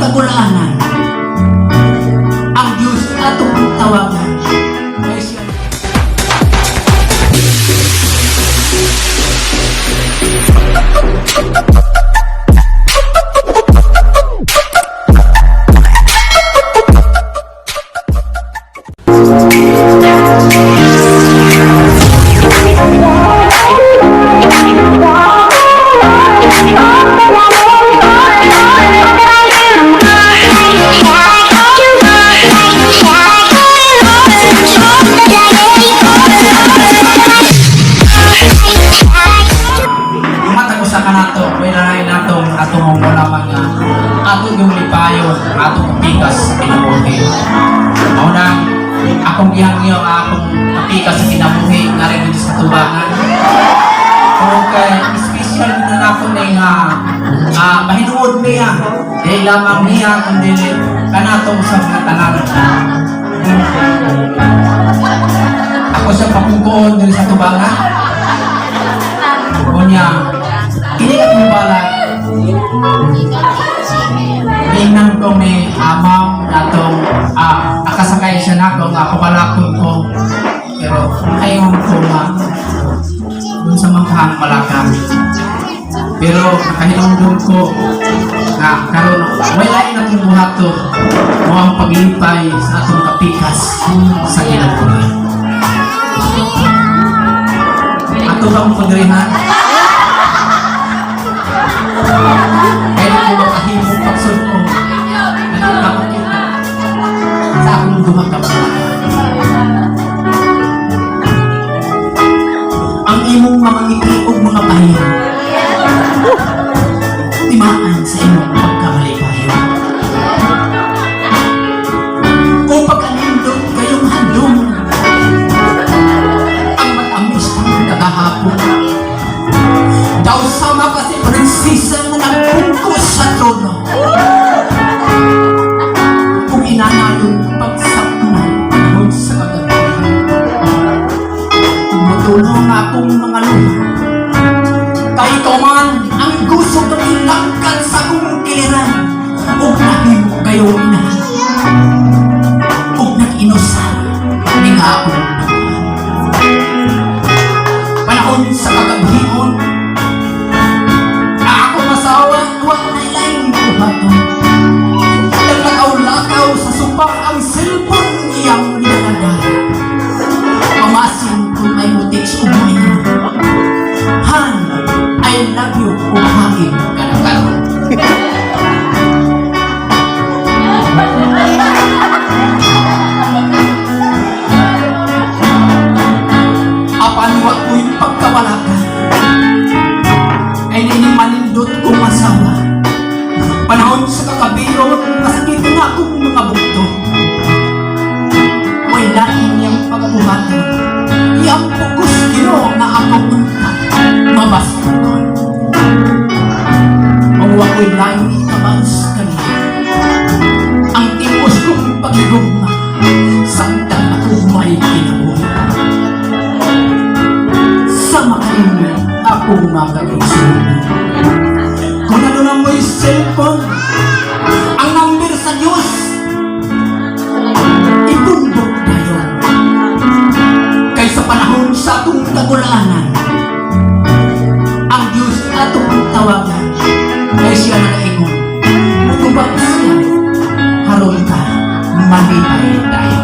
kagulaanan. Ang Diyos atong tawagan ay siya. Atong wala mga atong yung lipayo, atong kapikas kinabuhi. Mauna, akong gihangyo akong kapikas sa kinabuhi nga rin dito sa tubangan. Kung kay special na ako na nga mahinuod niya, dahil lamang niya kundi kanatong sa mga tanan. Ako siya papugoon dito sa tubangan. Kunya, kinikat mo pala Inang ko may amaw natong akasakay siya na ko nga kapalakon ko pero ayaw ko nga dun sa manghang malakang pero nakahinong ko nga karon may lain akong buhato mo ang paglipay sa atong kapikas sa kinabuhi. Ato bang pagrihan? Kaya ko makahimong pagsod ko nakikita sa akong gumakapala. Ang imong mga ngiti o mga pahiyo timaan sa imong pagkamalipayo o pagkanindot kayong handong ang matamis ang kagahapon daw sama kasi prinsesa mo nagpungkos sa trono kung inanayon pagsaktunan panahon sa kagabi matulong akong mga luha kahit ikaw man ang gusto ng ilangkan sa akong kiliran huwag natin kayo inahan huwag nag-inusal ng akong panahon sa kagabion naglakaw-lakaw sa sumpang ang silpon niyang nilalagay. Pamasin kung ay mutiks umuwi Han, I love you kung hangin kanang-karoon. Apanwa ko'y pagkawalakan ay ninimanindot kong masawa. Panahon sa kakabiro, masakit na akong mga bukto. May lain niyang pagabuhato, iyang pugos gino na akong unta, mabastukon. Ang wako'y lain itabas kanina, ang timos kong pagigugma, samtang ako may kinabuhi. Sa makalimay, ako magagagsunan. Kung ano na mo'y cellphone, ang number sa Diyos, itundok na yun. Kaysa panahon sa atong kagulaanan, ang Diyos atong tawagan, ay siya na naingon. Matubag siya, haron ka, malipay tayo.